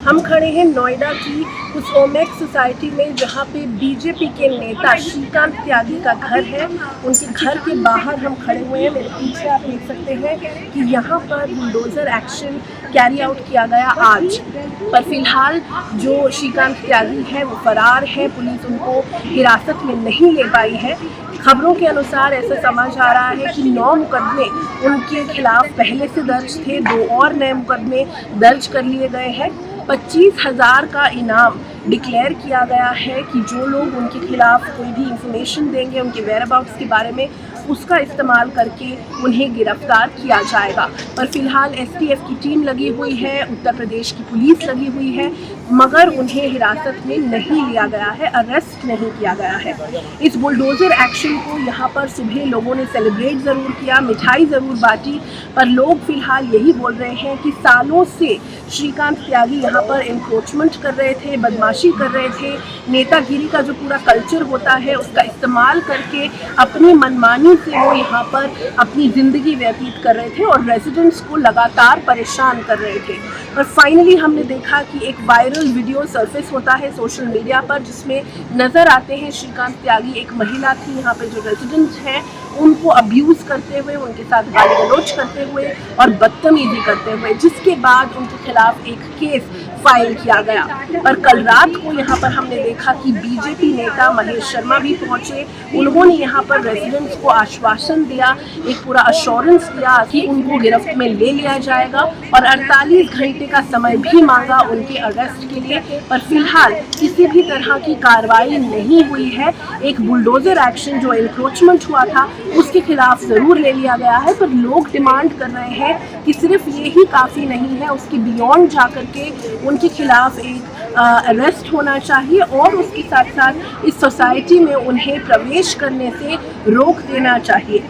हम खड़े हैं नोएडा की उस ओमेक्स सोसाइटी में जहां पे बीजेपी के नेता श्रीकांत त्यागी का घर है। उनके घर के बाहर हम खड़े हुए हैं। मेरे पीछे आप देख सकते हैं कि यहाँ पर बुलडोज़र एक्शन कैरी आउट किया गया आज, पर फिलहाल जो श्रीकांत त्यागी है वो फरार है। पुलिस उनको हिरासत में नहीं ले पाई है। खबरों के अनुसार ऐसा समझ आ रहा है कि 9 मुकदमे उनके खिलाफ पहले से दर्ज थे, 2 और नए मुकदमे दर्ज कर लिए गए हैं। 25,000 का इनाम डिक्लेयर किया गया है कि जो लोग उनके खिलाफ कोई भी इंफॉर्मेशन देंगे उनके वेयरअबाउट्स के बारे में, उसका इस्तेमाल करके उन्हें गिरफ्तार किया जाएगा। पर फिलहाल एसटीएफ की टीम लगी हुई है, उत्तर प्रदेश की पुलिस लगी हुई है, मगर उन्हें हिरासत में नहीं लिया गया है, अरेस्ट नहीं किया गया है। इस बुलडोज़र एक्शन को यहाँ पर सुबह लोगों ने सेलिब्रेट ज़रूर किया, मिठाई ज़रूर बांटी, पर लोग फिलहाल यही बोल रहे हैं कि सालों से श्रीकांत त्यागी यहाँ पर इंक्रोचमेंट कर रहे थे, बदमाशी कर रहे थे। नेतागिरी का जो पूरा कल्चर होता है उसका इस्तेमाल करके अपनी मनमानी से वो यहाँ पर अपनी ज़िंदगी व्यतीत कर रहे थे और रेजिडेंट्स को लगातार परेशान कर रहे थे। और फाइनली हमने देखा कि एक वायरल वीडियो सरफेस होता है सोशल मीडिया पर, जिसमें नज़र आते हैं श्रीकांत त्यागी, एक महिला थी यहाँ पे जो रेजिडेंट्स हैं उनको अब्यूज़ करते हुए, उनके साथ गाली गलौज करते हुए और बदतमीजी करते हुए, जिसके बाद उनके खिलाफ एक केस फाइल किया गया। पर कल रात को यहाँ पर हमने देखा कि बीजेपी नेता महेश शर्मा भी पहुँचे। उन्होंने यहाँ पर रेजिडेंट्स को आश्वासन दिया, एक पूरा अश्योरेंस दिया कि उनको गिरफ्त में ले लिया जाएगा और 48 घंटे का समय भी मांगा उनके अरेस्ट के लिए। पर फिलहाल किसी भी तरह की कार्रवाई नहीं हुई है। एक बुलडोज़र एक्शन जो इंक्रोचमेंट हुआ था उसके खिलाफ ज़रूर ले लिया गया है, पर लोग डिमांड कर रहे हैं कि सिर्फ ये ही काफ़ी नहीं है, उसके बियॉन्ड जा कर के उनके खिलाफ एक अरेस्ट होना चाहिए और उसके साथ साथ इस सोसाइटी में उन्हें प्रवेश करने से रोक देना चाहिए।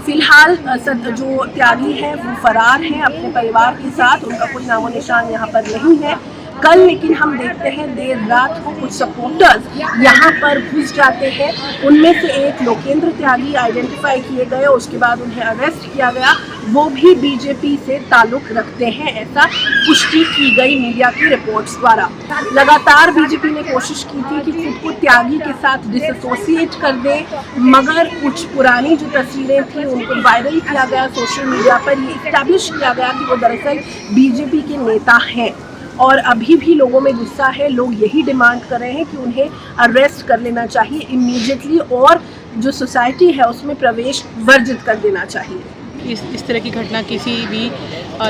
फिलहाल जो त्यागी है वो फरार हैं अपने परिवार के साथ, उनका कोई नामो निशान यहाँ पर नहीं है। कल लेकिन हम देखते हैं देर रात को कुछ सपोर्टर्स यहाँ पर घुस जाते हैं। उनमें से एक लोकेंद्र त्यागी आइडेंटिफाई किए गए, उसके बाद उन्हें अरेस्ट किया गया। वो भी बीजेपी से ताल्लुक़ रखते हैं, ऐसा पुष्टि की गई मीडिया की रिपोर्ट्स द्वारा। लगातार बीजेपी ने कोशिश की थी कि खुद को त्यागी के साथ डिसएसोसिएट कर दे, मगर कुछ पुरानी जो तस्वीरें थी उनको वायरल किया गया सोशल मीडिया पर। ये इस्टेब्लिश किया गया कि वो दरअसल बीजेपी के नेता हैं और अभी भी लोगों में गुस्सा है। लोग यही डिमांड कर रहे हैं कि उन्हें अरेस्ट कर लेना चाहिए इमीडिएटली और जो सोसाइटी है उसमें प्रवेश वर्जित कर देना चाहिए। इस तरह की घटना किसी भी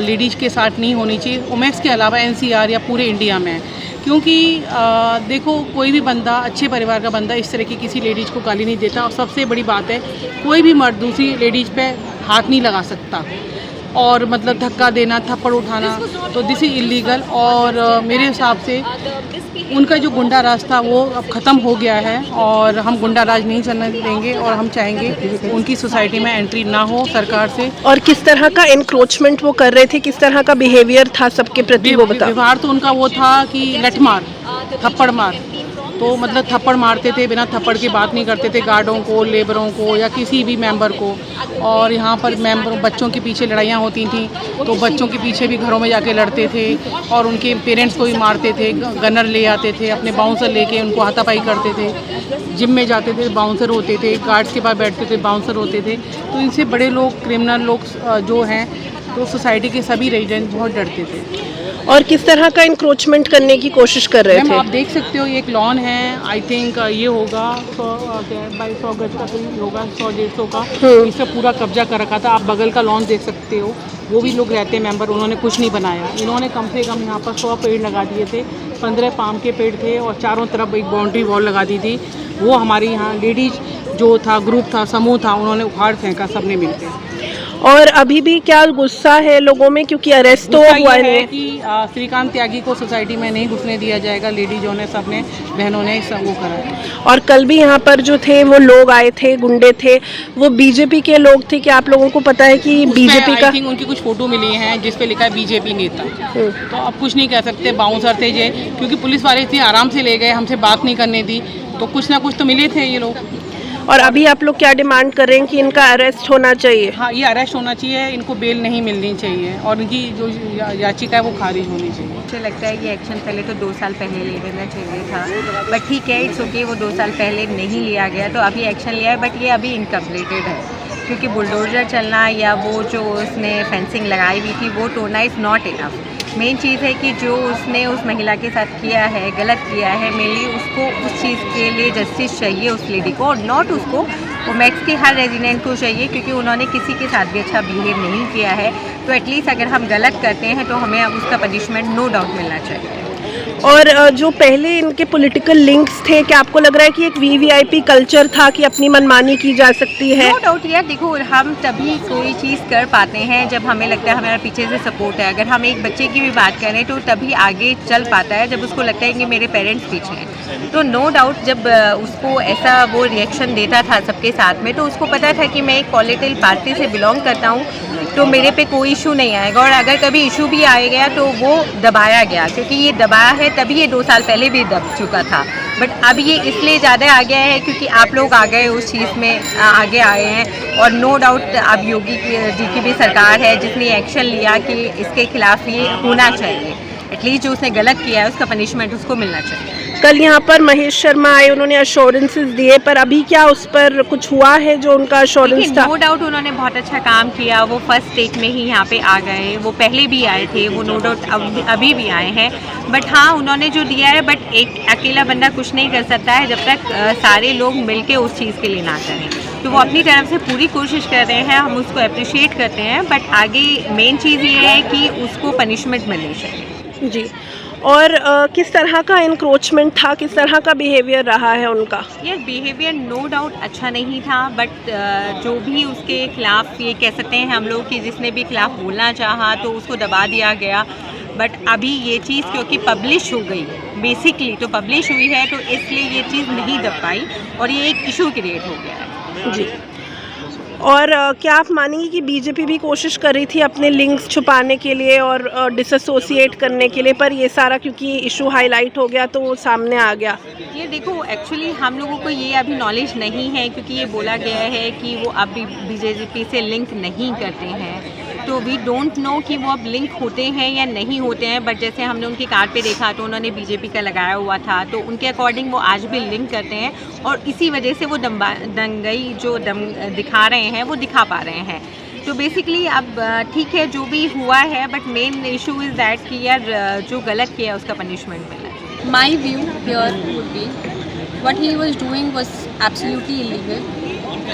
लेडीज़ के साथ नहीं होनी चाहिए, ओमेक्स के अलावा एनसीआर या पूरे इंडिया में। क्योंकि देखो, कोई भी बंदा, अच्छे परिवार का बंदा इस तरह की किसी लेडीज़ को गाली नहीं देता। और सबसे बड़ी बात है, कोई भी मर्द दूसरी लेडीज़ पे हाथ नहीं लगा सकता और मतलब धक्का देना, थप्पड़ उठाना, तो दिस इज़ इलीगल। और मेरे हिसाब से उनका जो गुंडा राज था वो अब ख़त्म हो गया है और हम गुंडा राज नहीं चलने देंगे और हम चाहेंगे उनकी सोसाइटी में एंट्री ना हो सरकार से। और किस तरह का एनक्रोचमेंट वो कर रहे थे, किस तरह का बिहेवियर था सबके प्रति, वो बताओ। व्यवहार तो उनका वो था कि लठ मार, थप्पड़ मार, तो मतलब थप्पड़ मारते थे, बिना थप्पड़ की बात नहीं करते थे गार्डों को, लेबरों को या किसी भी मेंबर को। और यहाँ पर बच्चों के पीछे लड़ाइयाँ होती थी तो बच्चों के पीछे भी घरों में जाके लड़ते थे और उनके पेरेंट्स को भी मारते थे। गनर ले आते थे, अपने बाउंसर लेके उनको हाथापाई करते थे। जिम में जाते थे, बाउंसर होते थे, गार्ड्स के पास बैठते थे, बाउंसर होते थे। तो इनसे बड़े लोग, क्रिमिनल लोग जो हैं, तो सोसाइटी के सभी रेजिडेंट बहुत डरते थे। और किस तरह का इंक्रोचमेंट करने की कोशिश कर रहे थे? आप देख सकते हो, ये एक लॉन है, आई थिंक ये होगा 100 गज का करीब होगा, 100-150 का। इसका पूरा कब्जा कर रखा था। आप बगल का लॉन देख सकते हो, वो भी लोग रहते हैं मेंबर, उन्होंने कुछ नहीं बनाया। इन्होंने कम से कम यहाँ पर 100 पेड़ लगा दिए थे, 15 पाम के पेड़ थे और चारों तरफ एक बाउंड्री वॉल लगा दी थी। वो हमारी यहाँ लेडीज जो था, ग्रुप था, समूह था, उन्होंने उखाड़ फेंका सबने मिलकर। और अभी भी क्या गुस्सा है लोगों में, क्योंकि अरेस्ट तो हुआ है कि श्रीकांत त्यागी को सोसाइटी में नहीं घुसने दिया जाएगा। लेडीजों ने, सबने, बहनों ने सब वो करा है। और कल भी यहाँ पर जो थे वो लोग आए थे, गुंडे थे, वो बीजेपी के लोग थे। कि आप लोगों को पता है कि बीजेपी का, आई थिंक उनकी कुछ फोटो मिली हैं जिस पे लिखा है बीजेपी नेता। तो अब कुछ नहीं कह सकते, बाउंसर थे ये, क्योंकि पुलिस वाले इतनी आराम से ले गए, हमसे बात नहीं करने दी, तो कुछ ना कुछ तो मिले थे ये लोग। और अभी आप लोग क्या डिमांड कर रहे हैं कि इनका अरेस्ट होना चाहिए? हाँ, ये अरेस्ट होना चाहिए, इनको बेल नहीं मिलनी चाहिए और इनकी जो याचिका है वो खारिज होनी चाहिए। मुझे लगता है कि एक्शन पहले तो 2 साल पहले ले लेना चाहिए था, बट ठीक है, इट्स ओके, वो 2 साल पहले नहीं लिया गया तो अभी एक्शन लिया है, बट ये अभी इनकम्प्लीटेड है क्योंकि बुलडोजर चलना या वो जो उसने फेंसिंग लगाई हुई थी वो तोड़ना इज़ नॉट इनफ। मेन चीज़ है कि जो उसने उस महिला के साथ किया है, गलत किया है, मेनली उसको उस चीज़ के लिए जस्टिस चाहिए उस लेडी को, और नॉट उसको, वो मैक्स के हर रेजिडेंट को चाहिए क्योंकि उन्होंने किसी के साथ भी अच्छा बिहेव नहीं किया है। तो एटलीस्ट अगर हम गलत करते हैं तो हमें अब उसका पनिशमेंट नो डाउट मिलना चाहिए। और जो पहले इनके पॉलिटिकल लिंक्स थे, क्या आपको लग रहा है कि एक वीवीआईपी कल्चर था कि अपनी मनमानी की जा सकती है? नो डाउट यार, देखो हम तभी कोई चीज़ कर पाते हैं जब हमें लगता है हमारा पीछे से सपोर्ट है। अगर हम एक बच्चे की भी बात करें तो तभी आगे चल पाता है जब उसको लगता है कि मेरे पेरेंट्स पीछे हैं। तो नो डाउट जब उसको ऐसा वो रिएक्शन देता था सबके साथ में, तो उसको पता था कि मैं एक पॉलिटिकल पार्टी से बिलोंग करता हूँ तो मेरे पे कोई इशू नहीं आएगा, और अगर कभी इशू भी आए गया तो वो दबाया गया क्योंकि ये दबाया है, तभी ये 2 साल पहले भी दब चुका था। बट अब ये इसलिए ज़्यादा आ गया है क्योंकि आप लोग आ गए उस चीज़ में आगे आए हैं, और नो डाउट अब योगी जी की भी सरकार है जिसने एक्शन लिया कि इसके खिलाफ ये होना चाहिए। एटलीस्ट जो उसने गलत किया है उसका पनिशमेंट उसको मिलना चाहिए। कल यहाँ पर महेश शर्मा आए, उन्होंने अश्योरेंसेस दिए, पर अभी क्या उस पर कुछ हुआ है जो उनका अश्योरेंस था? नो डाउट उन्होंने बहुत अच्छा काम किया, वो फर्स्ट स्टेज में ही यहाँ पे आ गए, वो पहले भी आए थे, वो नो डाउट अभी भी आए हैं। बट हाँ, उन्होंने जो दिया है, बट एक अकेला बंदा कुछ नहीं कर सकता है जब तक सारे लोग मिलके उस चीज़ के लिए ना करें। तो वो अपनी तरफ से पूरी कोशिश कर रहे हैं, हम उसको अप्रिशिएट करते हैं, बट आगे मेन चीज़ ये है कि उसको पनिशमेंट मिलनी चाहिए। जी। और किस तरह का इंक्रोचमेंट था, किस तरह का बिहेवियर रहा है उनका? यार बिहेवियर नो डाउट अच्छा नहीं था, बट जो भी उसके खिलाफ, ये कह सकते हैं हम लोग कि जिसने भी खिलाफ बोलना चाहा तो उसको दबा दिया गया। बट अभी ये चीज़ क्योंकि पब्लिश हो गई, बेसिकली तो पब्लिश हुई है, तो इसलिए ये चीज़ नहीं दब पाई और ये एक इशू क्रिएट हो गया है। जी। और क्या आप मानेंगी कि बीजेपी भी कोशिश कर रही थी अपने लिंक्स छुपाने के लिए और डिसएसोसिएट करने के लिए, पर ये सारा क्योंकि इशू हाईलाइट हो गया तो वो सामने आ गया? ये देखो, एक्चुअली हम लोगों को ये अभी नॉलेज नहीं है क्योंकि ये बोला गया है कि वो अब बीजेपी से लिंक नहीं करते हैं, तो वी डोंट नो कि वो अब लिंक होते हैं या नहीं होते हैं। बट जैसे हमने उनकी कार्ड पे देखा तो उन्होंने बीजेपी का लगाया हुआ था, तो उनके अकॉर्डिंग वो आज भी लिंक करते हैं और इसी वजह से वो दंगई जो दम दिखा रहे हैं वो दिखा पा रहे हैं। तो बेसिकली अब ठीक है जो भी हुआ है, but main issue is that कि यार जो गलत किया है उसका पनिशमेंट मिलना है। My view here would be what he was doing was absolutely illegal,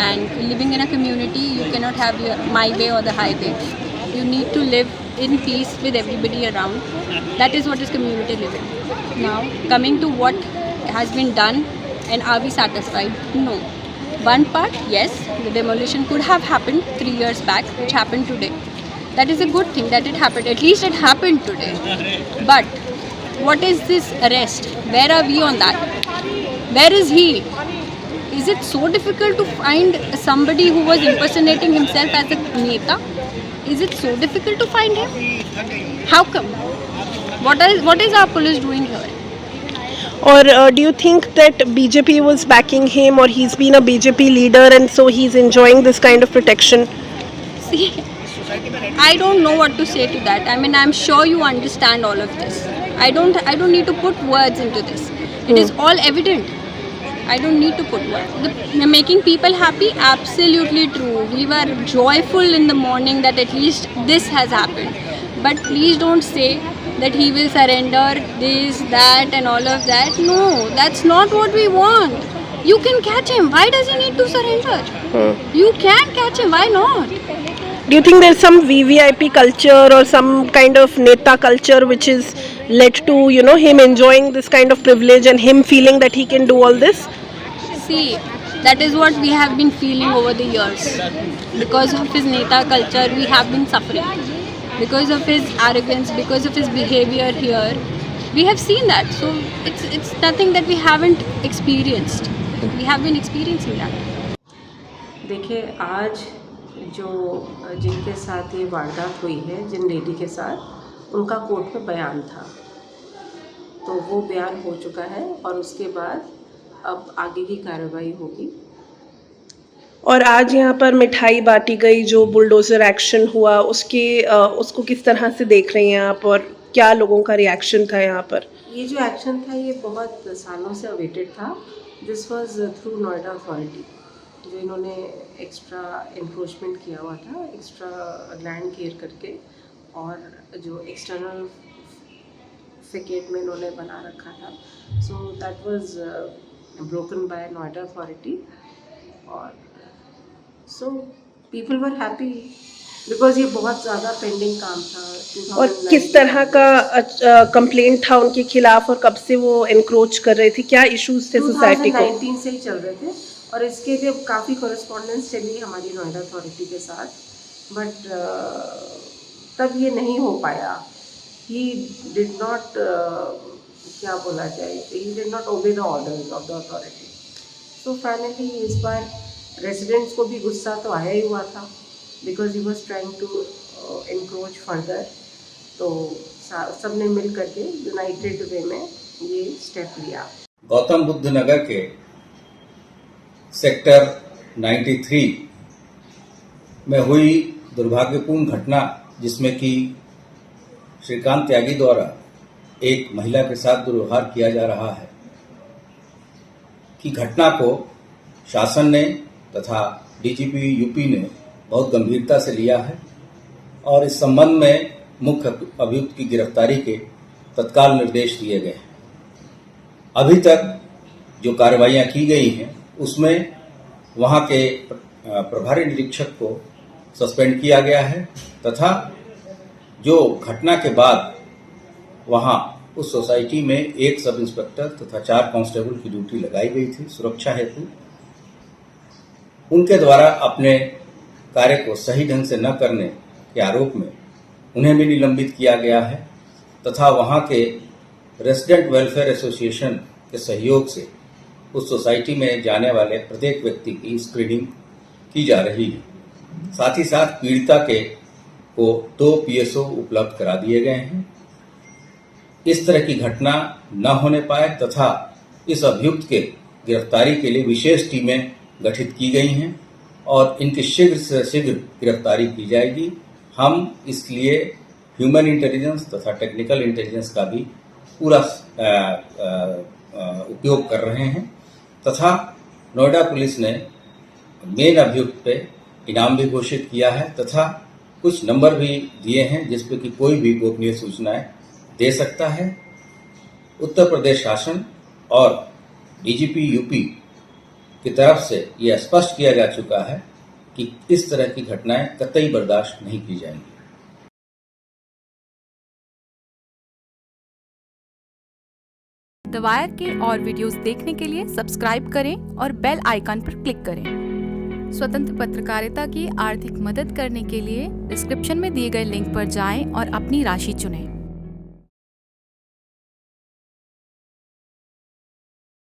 and living in a community you cannot have your my way or the highway. You need to live in peace with everybody around. That is what is community living. Now coming to what has been done, and are we satisfied? No. One part, yes, the demolition could have happened 3 years back, which happened today. That is a good thing that it happened. At least it happened today. But what is this arrest? Where are we on that? Where is he? Is it so difficult to find somebody who was impersonating himself as a neta? Is it so difficult to find him? How come? What is our police doing here? और do you think that BJP was backing him, or he's been a BJP leader and so he's enjoying this kind of protection? See, I don't know what to say to that. I mean, I'm sure you understand all of this. I don't need to put words into this. It is all evident. I don't need to put words. Making people happy, absolutely true. We were joyful in the morning that at least this has happened. But please don't say that he will surrender this, that and all of that. No, that's not what we want. You can catch him. Why does he need to surrender? You can catch him. Why not? Do you think there's some VVIP culture or some kind of neta culture which is led to, you know, him enjoying this kind of privilege and him feeling that he can do all this? See, that is what we have been feeling over the years. Because of his neta culture, we have been suffering. Because of his arrogance, because of his behavior here, we have seen that. So it's nothing that we haven't experienced. We have been experiencing that. देखिए, आज जो जिनके साथ ये वारदात हुई है, जिन lady के साथ, उनका कोर्ट में बयान था, तो वो बयान हो चुका है और उसके बाद अब आगे की कार्रवाई होगी। और आज यहाँ पर मिठाई बांटी गई, जो बुलडोज़र एक्शन हुआ उसको किस तरह से देख रही हैं आप, और क्या लोगों का रिएक्शन था यहाँ पर? ये जो एक्शन था ये बहुत सालों से अवेटेड था. This was through Noida authority, जो इन्होंने एक्स्ट्रा एनक्रोचमेंट किया हुआ था, एक्स्ट्रा लैंड क्लियर करके, और जो एक्सटर्नल फिकेट में इन्होंने बना रखा था. So that was broken by Noida authority. और so people were happy because ये बहुत ज़्यादा पेंडिंग काम था. और किस तरह का कंप्लेंट था उनके खिलाफ, और कब से वो एनक्रोच कर रहे थे, क्या इश्यूज थे सोसाइटी को? 2019 से ही चल रहे थे, और इसके लिए काफ़ी कॉरेस्पॉन्डेंस चली हमारी नोएडा अथॉरिटी के साथ, बट तब ये नहीं हो पाया. ही डिड नॉट, क्या बोला जाए, he did not obey the orders of the authority. So finally इस बार रेजिडेंट्स को भी गुस्सा तो आया ही हुआ था, because he was trying to encroach further. तो सबने मिल करके यूनाइटेड वे में ये स्टेप लिया. गौतम बुद्ध नगर के सेक्टर 93 में हुई दुर्भाग्यपूर्ण घटना, जिसमें कि श्रीकांत त्यागी द्वारा एक महिला के साथ दुर्व्यवहार किया जा रहा है, की घटना को शासन ने तथा डीजीपी यूपी ने बहुत गंभीरता से लिया है, और इस संबंध में मुख्य अभियुक्त की गिरफ्तारी के तत्काल निर्देश दिए गए हैं. अभी तक जो कार्रवाइयां की गई हैं उसमें वहां के प्रभारी निरीक्षक को सस्पेंड किया गया है, तथा जो घटना के बाद वहां उस सोसाइटी में एक सब इंस्पेक्टर तथा 4 कांस्टेबल की ड्यूटी लगाई गई थी सुरक्षा हेतु. उनके द्वारा अपने कार्य को सही ढंग से न करने के आरोप में उन्हें भी निलंबित किया गया है, तथा वहां के रेसिडेंट वेलफेयर एसोसिएशन के सहयोग से उस सोसाइटी में जाने वाले प्रत्येक व्यक्ति की स्क्रीनिंग की जा रही है. साथ ही साथ पीड़िता को 2 PSO उपलब्ध करा दिए गए हैं. इस तरह की घटना न होने पाए तथा इस अभियुक्त के गिरफ्तारी के लिए विशेष टीमें गठित की गई हैं, और इनकी शीघ्र से शीघ्र गिरफ्तारी की जाएगी. हम इसलिए ह्यूमन इंटेलिजेंस तथा टेक्निकल इंटेलिजेंस का भी पूरा उपयोग कर रहे हैं, तथा नोएडा पुलिस ने मेन अभियुक्त पे इनाम भी घोषित किया है, तथा कुछ नंबर भी दिए हैं जिस पे कि कोई भी गोपनीय सूचनाएं दे सकता है. उत्तर प्रदेश शासन और डीजीपी यूपी की तरफ से यह स्पष्ट किया जा चुका है कि इस तरह की घटनाएं कतई बर्दाश्त नहीं की जाएंगी. द वायर के और वीडियोस देखने के लिए सब्सक्राइब करें और बेल आइकन पर क्लिक करें. स्वतंत्र पत्रकारिता की आर्थिक मदद करने के लिए डिस्क्रिप्शन में दिए गए लिंक पर जाएं और अपनी राशि चुनें.